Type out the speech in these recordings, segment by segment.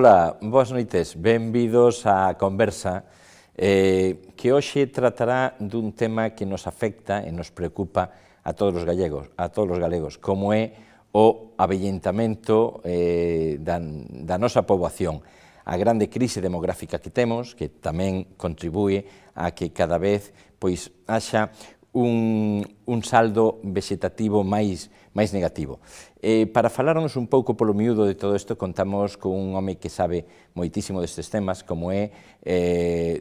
Ola, boas noites, benvidos á conversa que hoxe tratará dun tema que nos afecta e nos preocupa a todos os galegos, como é o avellentamento da nosa poboación, a grande crise demográfica que temos, que tamén contribúe a que cada vez haxa un saldo vegetativo máis negativo. Para falarnos un pouco polo miúdo de todo isto, contamos con un home que sabe moitísimo destes temas, como é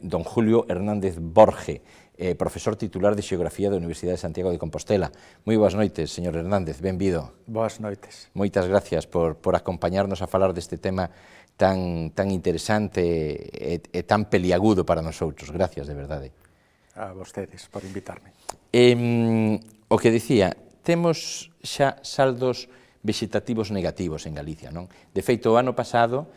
don Julio Hernández Borge, profesor titular de Xeografía da Universidade de Santiago de Compostela. Moi boas noites, señor Hernández, benvido. Boas noites. Moitas gracias por acompañarnos a falar deste tema tan interesante e tan peliagudo para nosotros. Gracias, de verdade. A vostedes por invitarme. O que dicía, temos xa saldos vegetativos negativos en Galicia, non? De feito, o ano pasado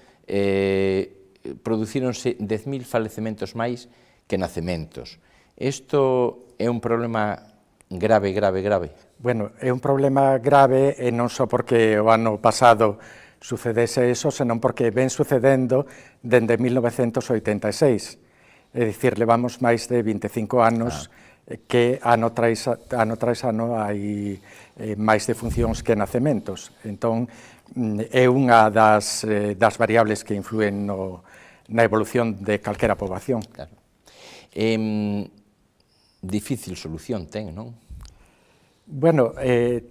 producíronse 10.000 falecementos máis que nacementos. Isto é un problema grave? Bueno, é un problema grave e non só porque o ano pasado sucedese eso, senón porque ven sucedendo dende 1986. É dicir, levamos máis de 25 anos que ano tras ano hai máis defuncións que nacementos. Entón, é unha das variables que influen na evolución de calquera poboación. Claro. Difícil solución ten, non? Bueno,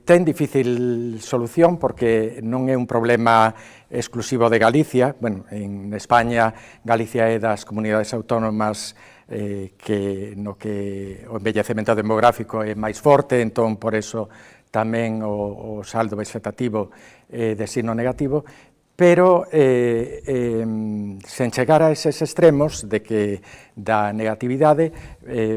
ten difícil solución porque non é un problema exclusivo de Galicia. Bueno, en España, Galicia é das comunidades autónomas no que o envellecemento demográfico é máis forte, entón, por eso, tamén o saldo vegetativo é de signo negativo, pero sen chegar a eses extremos de que da negatividade,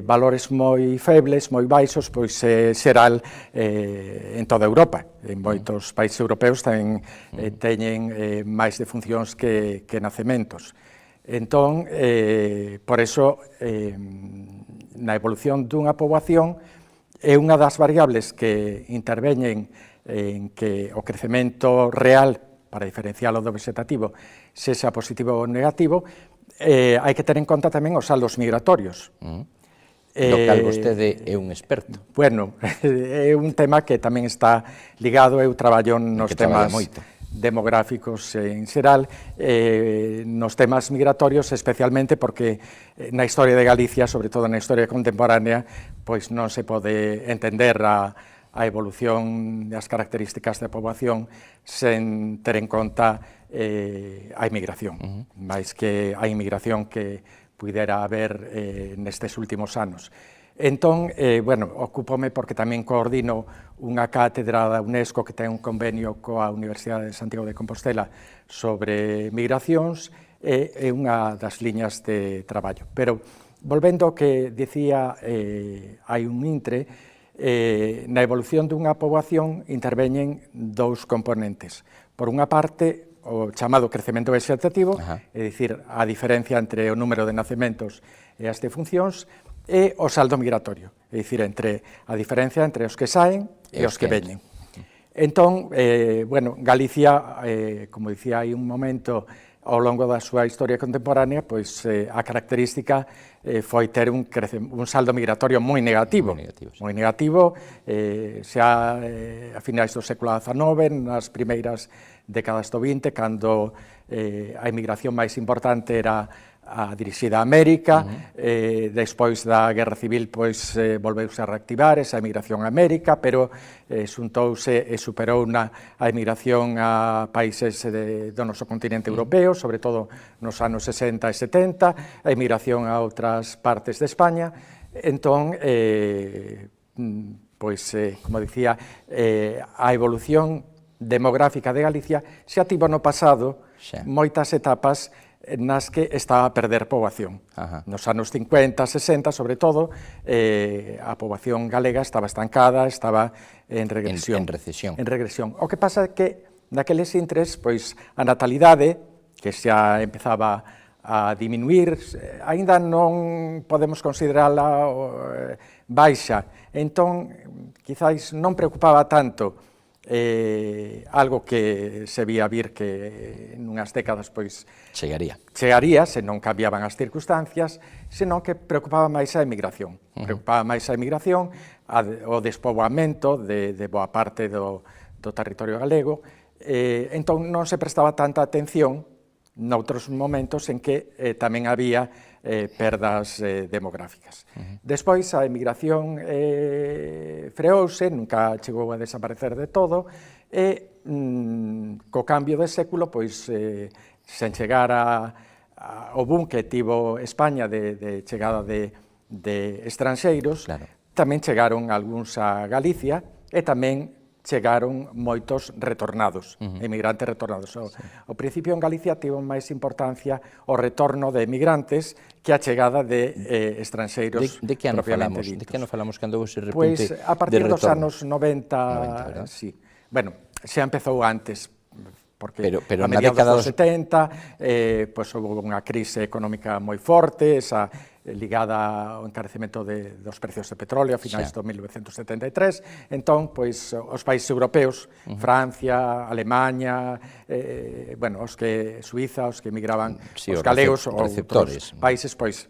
valores moi febles, moi baixos, pois é xeral en toda Europa. En moitos países europeos teñen máis defuncións que nacementos. Entón, por eso, na evolución dunha poboación, é unha das variables que interveñen en que o crecemento real, para diferencialo do vegetativo, sexa positivo ou negativo, hai que ter en conta tamén os saldos migratorios. Do cal vostede é un experto. Bueno, é un tema que tamén está ligado, eu traballo nos temas demográficos en xeral, nos temas migratorios especialmente porque na historia de Galicia, sobre todo na historia contemporánea, pois non se pode entender a evolución das características da poboación sen ter en conta a inmigración, máis que a inmigración que pudera haber nestes últimos anos. Entón, bueno, ocúpome porque tamén coordino unha cátedra da UNESCO que ten un convenio coa Universidade de Santiago de Compostela sobre migracións e é unha das liñas de traballo. Pero, volvendo ao que dicía, hai un intre, na evolución dunha poboación interveñen dous componentes. Por unha parte, o chamado crecemento vegetativo, é dicir, a diferencia entre o número de nacementos e as defuncións, e o saldo migratorio, é dicir, a diferencia entre os que saen e os que veñen. Entón, bueno, Galicia, como dicía hai un momento, ao longo da súa historia contemporánea, pois a característica foi ter un saldo migratorio moi negativo. Moi negativo, xa a finais do século XIX, nas primeiras décadas do XX, cando a emigración máis importante era a dirixida a América, despois da Guerra Civil pois volveuse a reactivar esa emigración a América, pero xuntouse e superou a emigración a países do noso continente europeo, sobre todo nos anos 60 e 70, a emigración a outras partes de España. Entón, pois, como dicía, a evolución demográfica de Galicia xa tivo no pasado moitas etapas nas que estaba a perder poboación. Nos anos 50, 60, sobre todo, a poboación galega estaba estancada, estaba en regresión. En recesión. En regresión. O que pasa é que, naqueles intres, pois, a natalidade, que xa empezaba a diminuir, aínda non podemos considerala baixa. Entón, quizáis non preocupaba tanto algo que se vía vir que nunhas décadas pois chegaría, se non cambiaban as circunstancias, senón que preocupaba máis a emigración. Preocupaba máis a emigración, o despoboamento de boa parte do territorio galego, entón non se prestaba tanta atención noutros momentos en que tamén había perdas demográficas. Despois, a emigración freouse, nunca chegou a desaparecer de todo, e co cambio de século, pois, sen chegar ao boom que tivo España de chegada de estranxeiros, tamén chegaron algúns a Galicia e tamén chegaron moitos retornados, emigrantes retornados. Ao principio en Galicia tivo máis importancia o retorno de emigrantes que a chegada de estranxeiros propiamente ditos. De que ano falamos cando houve ese repunte Pois de retorno? A partir dos anos 90, sí. Bueno, xa empezou antes, porque a mediados dos 70 pois houve unha crise económica moi forte, esa ligada ao encarecemento dos precios de petróleo a finais do 1973, entón, pois, os países europeos, Francia, Alemanha, bueno, Suiza, os que emigraban, os galegos ou outros países, pois,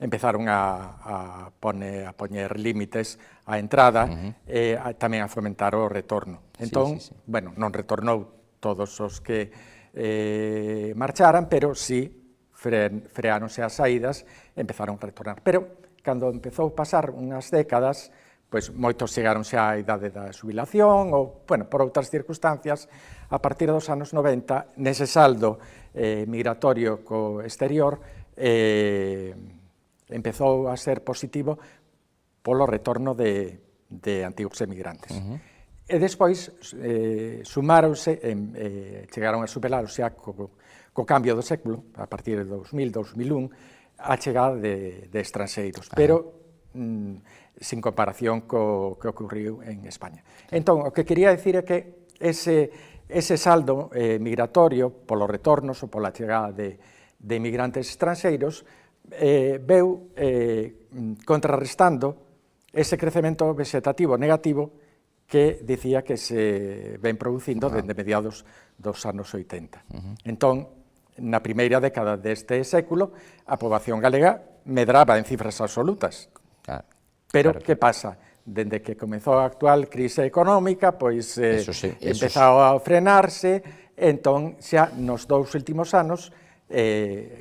empezaron a poñer límites á entrada e tamén a fomentar o retorno. Entón, bueno, non retornou todos os que marcharan, pero sí freáronse as saídas, empezaron a retornar. Pero, cando empezou a pasar unhas décadas, pois moitos chegaron xa á idade da xubilación ou, bueno, por outras circunstancias, a partir dos anos 90, nese saldo migratorio co exterior, empezou a ser positivo polo retorno de antigos emigrantes. E despois sumáronse, chegaron a superar xa co cambio do século, a partir de 2000, 2001, a chegada de estranxeiros, pero sin comparación co que ocorriu en España. Entón, o que quería dicir é que ese saldo migratorio polos retornos ou pola chegada de emigrantes estranxeiros veu contrarrestando ese crecemento vegetativo negativo que dicía que se ven producindo dende mediados dos anos 80. Entón, na primeira década deste século, a poboación galega medraba en cifras absolutas. Pero, que pasa? Dende que comezou a actual crise económica, pois empezou a frenarse, entón, xa nos 2 últimos anos,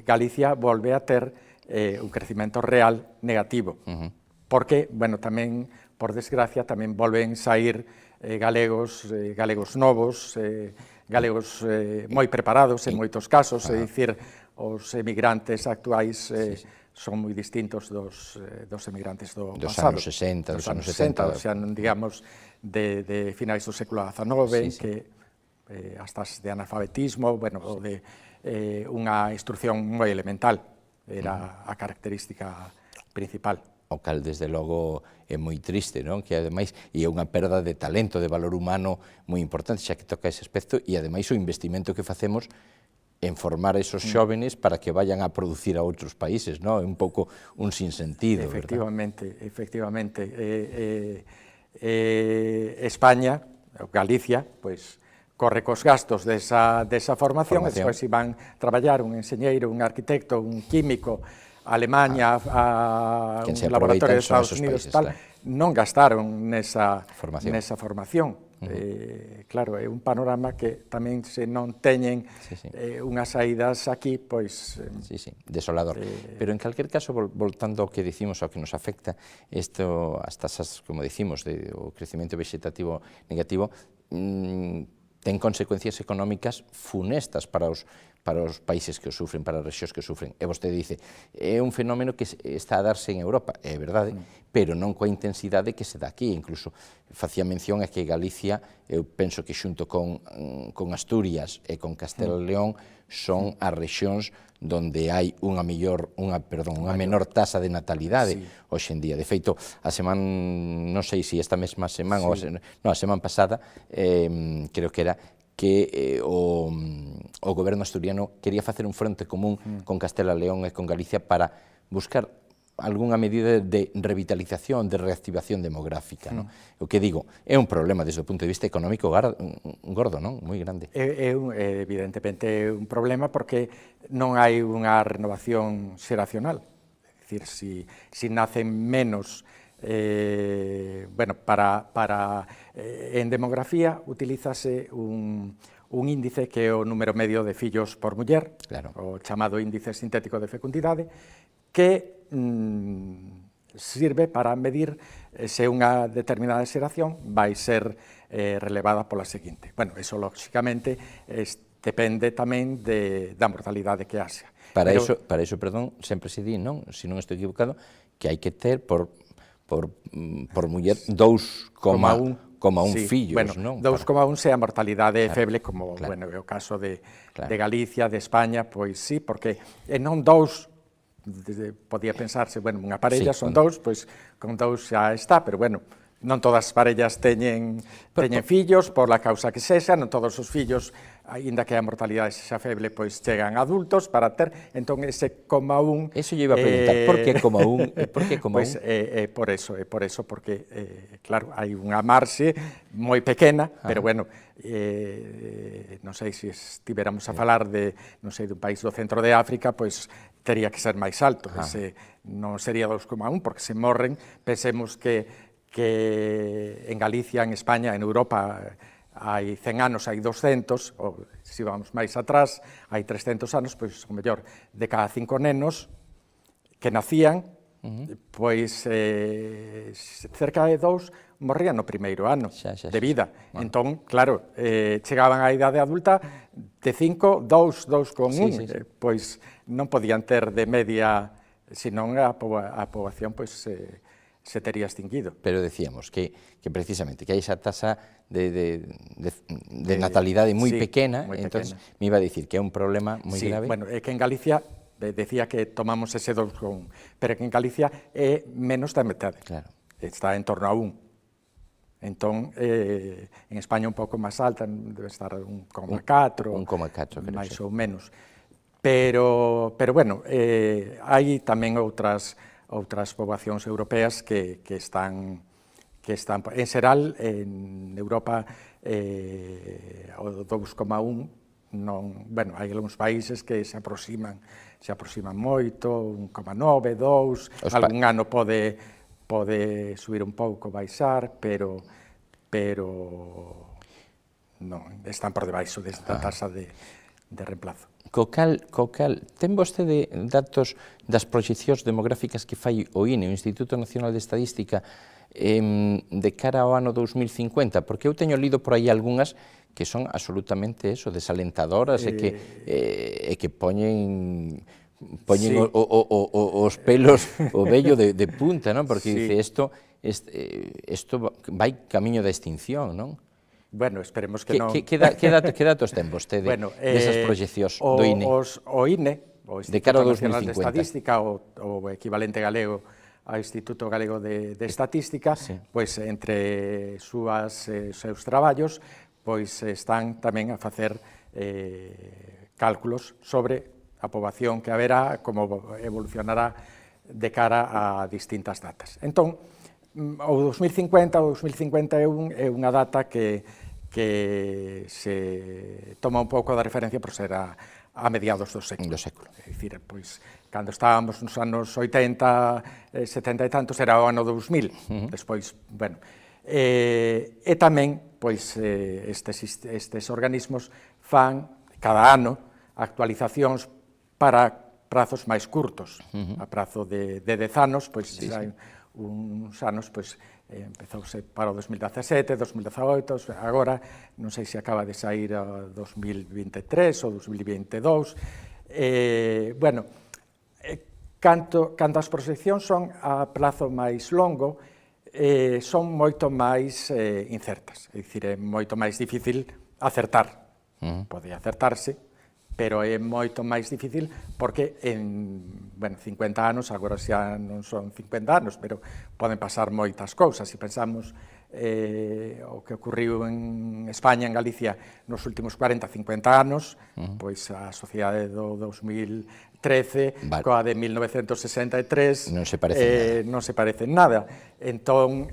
Galicia volve a ter un crecimento real negativo. Porque, bueno, tamén, por desgracia, tamén volven sair galegos novos, galegos moi preparados en moitos casos, é dicir, os emigrantes actuais son moi distintos dos emigrantes do pasado. Dos anos 60, dos anos 70. O sea, digamos, de finais do século XIX, que hasta de analfabetismo, bueno, ou de unha instrucción moi elemental, era a característica principal. O cal, desde logo, é moi triste, non? Que, ademais, é unha perda de talento, de valor humano moi importante, xa que toca ese aspecto, e, ademais, o investimento que facemos en formar esos xóvenes para que vayan a producir a outros países, non? É un pouco un sinsentido, efectivamente, verdad? Efectivamente. España, Galicia, pois, corre cos gastos desa formación, e despois iban traballar un enxeñeiro, un arquitecto, un químico, Alemania, a un laboratorio de Estados Unidos, non gastaron nesa formación. Claro, é un panorama que tamén se non teñen unhas saídas aquí, pois... Desolador. Pero en calquer caso, voltando ao que dicimos, ao que nos afecta, as tasas, como dicimos, o crecemento vegetativo negativo, ten consecuencias económicas funestas para os para os países que o sufren, para as rexións que o sufren. E vostede dice, é un fenómeno que está a darse en Europa, é verdade, pero non coa intensidade que se dá aquí. Incluso facía mención a que Galicia, eu penso que xunto con Asturias e con Castela e León son as rexións donde hai unha menor tasa de natalidade hoxe en día. De feito, a semana, non sei se esta mesma semana, a semana pasada, creo que era, que o goberno asturiano quería facer un fronte común con Castela e León e con Galicia para buscar algunha medida de revitalización, de reactivación demográfica. O que digo, é un problema desde o punto de vista económico gordo, non? Moi grande. Evidentemente é un problema porque non hai unha renovación xeracional. É dicir, si nacen menos, en demografía utilízase un índice que é o número medio de fillos por muller, o chamado índice sintético de fecundidade, que sirve para medir se unha determinada xeración vai ser relevada pola seguinte. Bueno, eso, lógicamente, depende tamén da mortalidade que haxa. Para iso, sempre se di, non? Se non estou equivocado, que hai que ter por muller 2,1 fillos, non? 2,1 se a mortalidade é feble, como é o caso de Galicia, de España, pois sí, porque non 2, podía pensarse, unha parella son 2, pois con 2 xa está, pero non todas as parellas teñen fillos, por la causa que sexa, non todos os fillos, aínda que a mortalidade sexa feble, pois chegan adultos para ter, entón ese 0,1... Eso lle iba a preguntar, por que 0,1? Por que 0,1? Pois é por eso, porque, claro, hai unha marxe moi pequena, pero non sei se estivéramos a falar de, non sei, dun país do centro de África, pois tería que ser máis alto, ese non sería 2,1, porque se morren, pensemos que en Galicia, en España, en Europa, hai 100 anos, hai 200, ou se vamos máis atrás, hai 300 anos, pois, o mellor, de cada 5 nenos que nacían, pois cerca de 2 morrían no primeiro ano de vida. Entón, claro, chegaban á idade adulta de 5, 2,1, pois non podían ter de media, senón a poboación se tería extinguido. Pero decíamos que precisamente que hai esa tasa de natalidade moi pequena, entón me iba a dicir que é un problema moi grave. Bueno, é que en Galicia, decía que tomamos ese 2,1, pero que en Galicia é menos da metade, está en torno a 1. Entón, en España un pouco máis alta, debe estar 1,4, máis ou menos. Pero hai tamén outras poboacións europeas que están, en xeral, en Europa, o 2,1, hai algúns países que se aproximan moito, 1,9, 2, algún ano pode subir un pouco, baixar, pero non, están por debaixo desta tasa de reemplazo. Co cal, ten vostede datos das proxeccións demográficas que fai o INE, o Instituto Nacional de Estadística, de cara ao ano 2050? Porque eu teño lido por aí algunhas que son absolutamente desalentadoras e que poñen os pelos, o vello de punta, non? Porque dice, isto vai camiño da extinción, non? Bueno, esperemos que non... Que datos ten vostede desas proxeccións do INE? O INE, o Instituto Nacional de Estadística, o equivalente galego ao Instituto Galego de Estatística, pois entre seus traballos, pois están tamén a facer cálculos sobre a poboación que haberá, como evolucionará de cara a distintas datas. Entón, o 2050 ou 2051 é unha data que se toma un pouco da referencia por ser a mediados do século. É dicir, pois, cando estábamos nos anos 80, 70 e tantos, era o ano 2000. Despois, e tamén, pois, estes organismos fan, cada ano, actualizacións para prazos máis curtos. A prazo de 10 anos, pois, hai uns anos, pois, empezouse para o 2017, 2018, agora, non sei se acaba de sair o 2023 ou 2022. Bueno, canto as proxeccións son a prazo máis longo, son moito máis incertas, é dicir, é moito máis difícil acertar. Pode acertarse, pero é moito máis difícil porque en 50 anos, agora xa non son 50 anos, pero poden pasar moitas cousas. Se pensamos o que ocurriu en España, en Galicia, nos últimos 40, 50 anos, pois a sociedade do 2013, coa de 1963, non se parecen nada. Entón,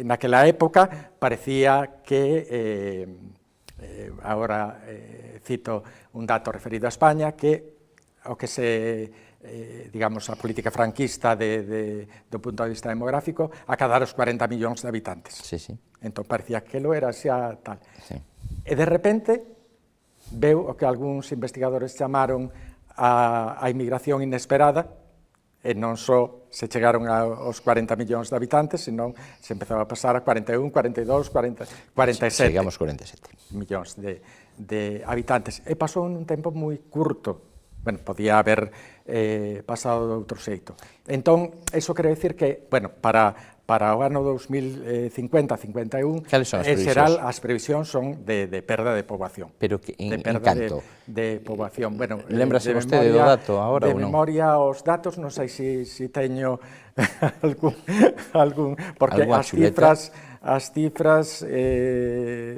naquela época, parecía que agora cito un dato referido a España, que o que digamos, a política franquista do punto de vista demográfico, acadar os 40 millóns de habitantes. Entón parecía que lo era xa tal. E de repente veu o que algúns investigadores chamaron a inmigración inesperada, e non só se chegaron aos 40 millóns de habitantes, senón se empezaba a pasar a 41, 42, 47. Chegamos 47. Millóns de habitantes. E pasou un tempo moi curto. Bueno, podía haber pasado de outro xeito. Entón, iso quere dicir que, bueno, para o ano 2050-51, as previsións son de perda de poboación. Pero en canto? De poboación. Bueno, lembrase vostede do dato agora ou non? De memoria, os datos, non sei se teño algún, porque as cifras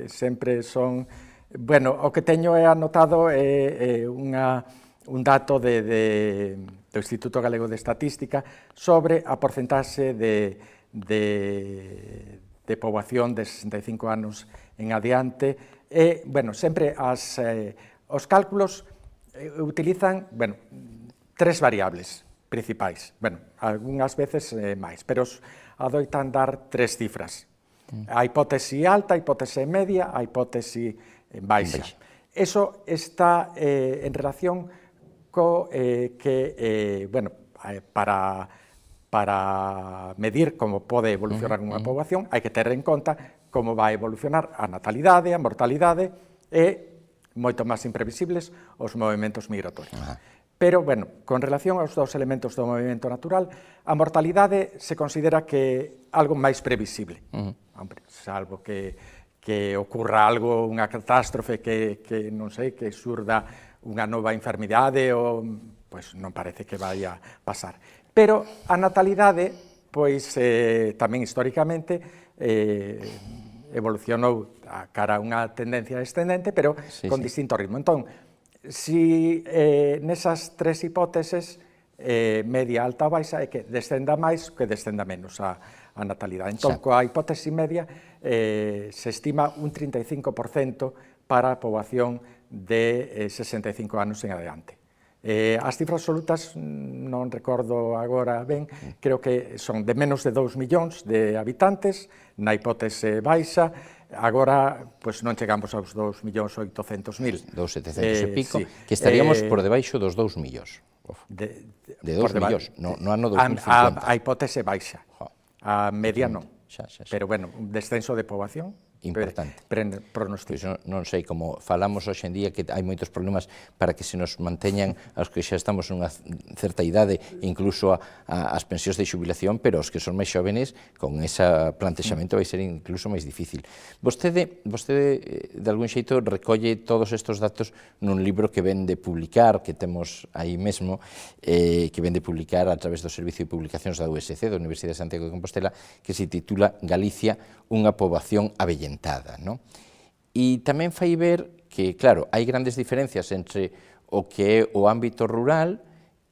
sempre son... Bueno, o que teño anotado é un dato do Instituto Galego de Estatística sobre a porcentaxe de poboación de 65 anos en adiante. E, bueno, sempre os cálculos utilizan, bueno, tres variables principais. Bueno, algunhas veces máis, pero adoitan dar tres cifras. A hipótese alta, a hipótese media, a hipótese baixa. Eso está en relación co que, bueno, para medir como pode evolucionar unha poboación, hai que ter en conta como vai evolucionar a natalidade, a mortalidade e, moito máis imprevisibles, os movimentos migratorios. Pero, bueno, con relación aos dos elementos do movimento natural, a mortalidade se considera que algo máis previsible. Hombre, salvo que ocurra algo, unha catástrofe que non sei, que surda unha nova enfermidade, ou, pois non parece que vai a pasar. Pero a natalidade, pois, tamén históricamente, evolucionou a cara a unha tendencia descendente, pero con distinto ritmo. Entón, si nesas tres hipóteses, media, alta ou baixa, é que descenda máis que descenda menos a natalidade. Entón, coa hipótese media, se estima un 35% para a poboación de 65 anos en adiante. As cifras absolutas non recordo agora ben, creo que son de menos de 2 millóns de habitantes, na hipótese baixa, agora non chegamos aos 2.800.000. 2.700 e pico, que estaríamos por debaixo dos 2 millóns. De 2 millóns, no ano 2050. A hipótese baixa, a media non. Pero, bueno, un descenso de poboación importante. Pronostico. Non sei, como falamos hoxe en día, que hai moitos problemas para que se nos manteñan os que xa estamos nunha certa idade, incluso as pensións de xubilación, pero os que son máis xóvenes, con ese plantexamento vai ser incluso máis difícil. Vostede, de algún xeito, recolle todos estes datos nun libro que ven de publicar, que temos aí mesmo, que ven de publicar a través do Servicio de Publicacións da USC, da Universidade de Santiago de Compostela, que se titula Galicia, unha poboación avellentada. E tamén fai ver que, claro, hai grandes diferencias entre o que é o ámbito rural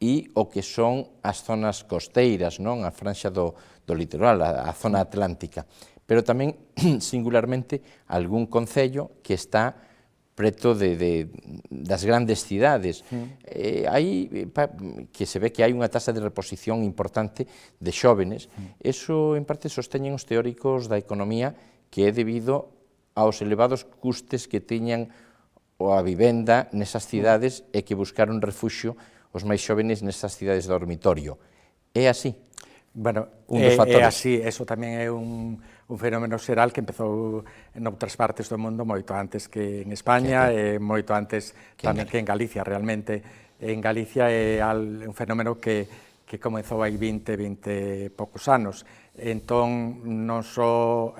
e o que son as zonas costeiras, a franxa do litoral, a zona atlántica, pero tamén, singularmente, algún concello que está preto das grandes cidades. Aí que se ve que hai unha tasa de reposición importante de xóvenes. Eso, en parte, sosteñen os teóricos da economía, que é debido aos elevados custes que tiñan a vivenda nesas cidades e que buscaron refuxio os máis xóvenes nesas cidades de dormitorio. É así? Bueno, un dos factores. Así, eso tamén é un fenómeno xeral que empezou en outras partes do mundo moito antes que en España, e moito antes tamén que en Galicia. Realmente, en Galicia é un fenómeno que comezou hai 20 poucos anos. Entón, non só,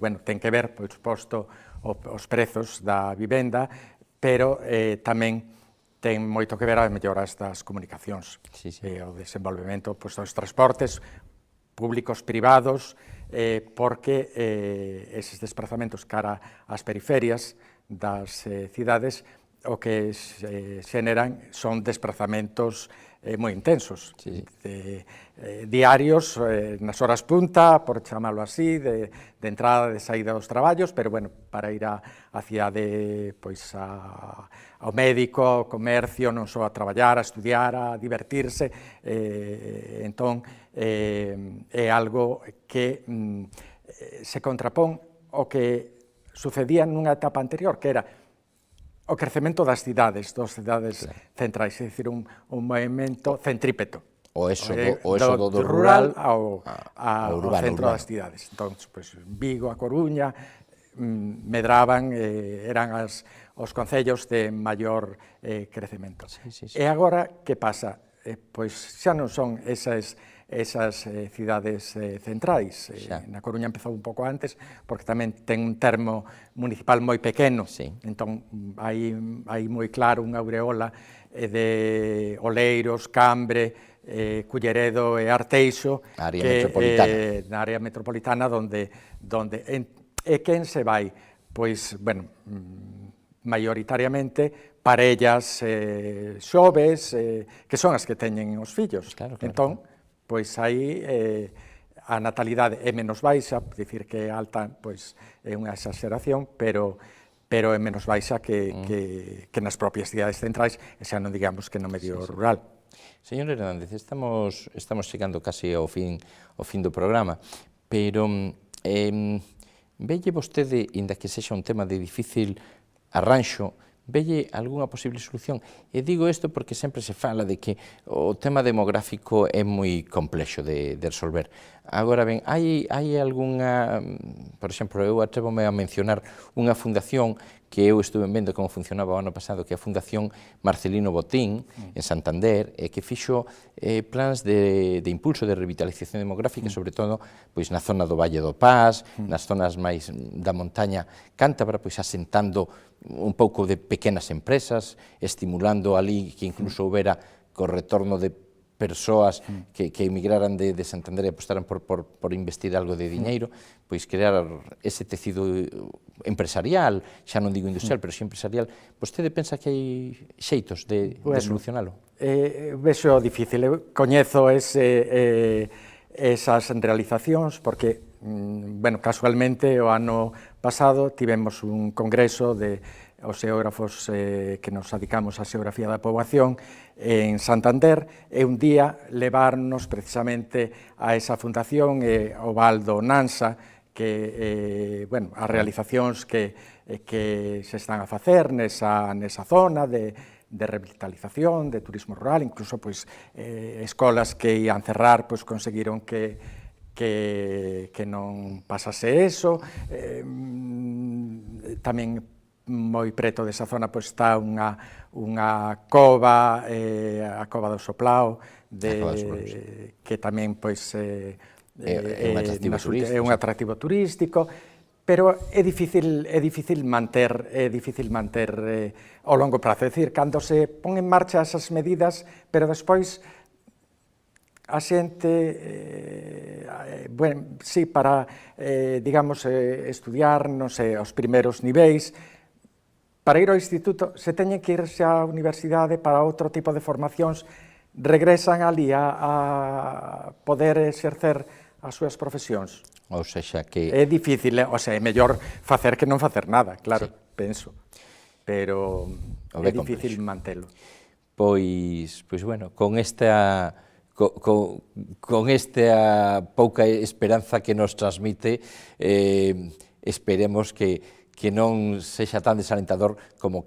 bueno, ten que ver, por suposto, os prezos da vivenda, pero tamén ten moito que ver as melloras das comunicacións, o desenvolvemento dos transportes públicos, privados, porque eses desplazamentos cara ás periferias das cidades o que xeneran son desplazamentos moi intensos, diarios, nas horas punta, por chamalo así, de entrada e de saída dos traballos, pero, bueno, para ir á cidade, pois, ao médico, ao comercio, non só a traballar, a estudiar, a divertirse, entón, é algo que se contrapón ao que sucedía nunha etapa anterior, que era o crecemento das cidades centrais, é dicir, un movimento centrípeto. O eso do rural ao centro urbano. das cidades. Entón, Vigo, A Coruña, medraban, eran os concellos de maior crecemento. E agora, que pasa? Pois xa non son esas cidades centrais. Na Coruña empezou un pouco antes, porque tamén ten un termo municipal moi pequeno, entón hai moi claro unha aureola de Oleiros, Cambre, Culleredo e Arteixo, na área metropolitana, onde quen se vai? Pois, bueno, maioritariamente parellas xoves, que son as que teñen os fillos. Entón, pois aí a natalidade é menos baixa, dicir que é alta, pois é unha exageración, pero é menos baixa que nas propias cidades centrais, e xa non digamos que no medio rural. Señor Hernández, estamos chegando casi ao fin do programa, pero velle vostede, inda que sexa un tema de difícil arranxo, velle algunha posible solución? E digo isto porque sempre se fala de que o tema demográfico é moi complexo de resolver. Agora ben, hai algunha, por exemplo, eu atrévome a mencionar unha fundación que eu estuve vendo como funcionaba o ano pasado, que é a Fundación Marcelino Botín, en Santander, e que fixo plans de impulso de revitalización demográfica, sobre todo pois na zona do Valle do Paz, nas zonas máis da montaña cántabra, pois asentando un pouco de pequenas empresas, estimulando ali que incluso houbera co retorno de persoas que emigraran de Santander e apostaran por investir algo de diñeiro, pois crear ese tecido empresarial, xa non digo industrial, pero si empresarial. Vostede pensa que hai xeitos de solucionalo? Vexo difícil, eu coñezo esas realizacións, porque, bueno, casualmente o ano pasado tivemos un congreso de os xeógrafos que nos dedicamos á xeografía da poboación en Santander, e un día levarnos precisamente a esa fundación o Valdo Nansa, que, bueno, as realizacións que se están a facer nesa zona de revitalización, de turismo rural, incluso escolas que ian cerrar conseguiron que non pasase eso. Tamén moi preto desa zona está unha cova, a Cova do Soplao, que tamén é un atractivo turístico, pero é difícil manter ao longo prazo. É dicir, cando se pon en marcha esas medidas, pero despois a xente, sí, para, digamos, estudiar, non sei, os primeiros niveis, para ir ao instituto, se teñen que irse á universidade para outro tipo de formacións, regresan ali a poder exercer as súas profesións. Ou sexa que... É difícil, é mellor facer que non facer nada, claro, penso, pero é difícil mantelo. Pois, bueno, con esta pouca esperanza que nos transmite, esperemos que non sexa tan desalentador como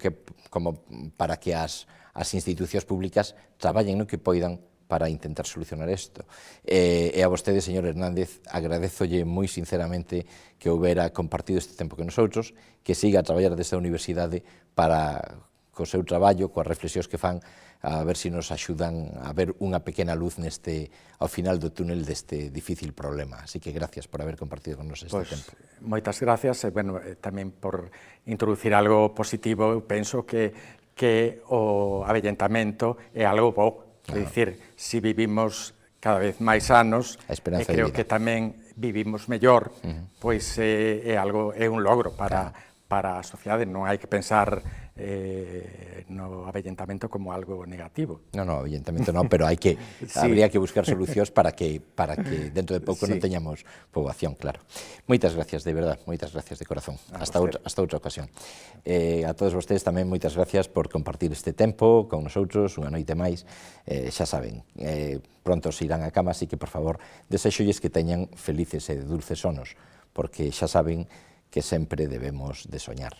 para que as institucións públicas traballen no que poidan para intentar solucionar isto. E a vostede, señor Hernández, agradezolle moi sinceramente que houbera compartido este tempo con nosotros, que siga a traballar desta universidade para, co seu traballo, coas reflexións que fan, a ver se nos axudan a ver unha pequena luz ao final do túnel deste difícil problema. Así que gracias por haber compartido con nos este tempo. Moitas gracias, e tamén por introducir algo positivo. Eu penso que o avellentamento é algo bo, é dicir, se vivimos cada vez máis anos, e creo que tamén vivimos mellor, pois é un logro para a sociedade. Non hai que pensar no avellentamento como algo negativo. Non, avellentamento non, pero habría que buscar solucións para que dentro de pouco non teñamos poboación, claro. Moitas gracias, de verdad, moitas gracias de corazón. Hasta outra ocasión. A todos vostedes tamén moitas gracias por compartir este tempo con nosotros, unha noite máis. Xa saben, pronto se irán a cama, así que, por favor, desexolles que teñan felices e dulces sonos, porque xa saben que sempre debemos de soñar.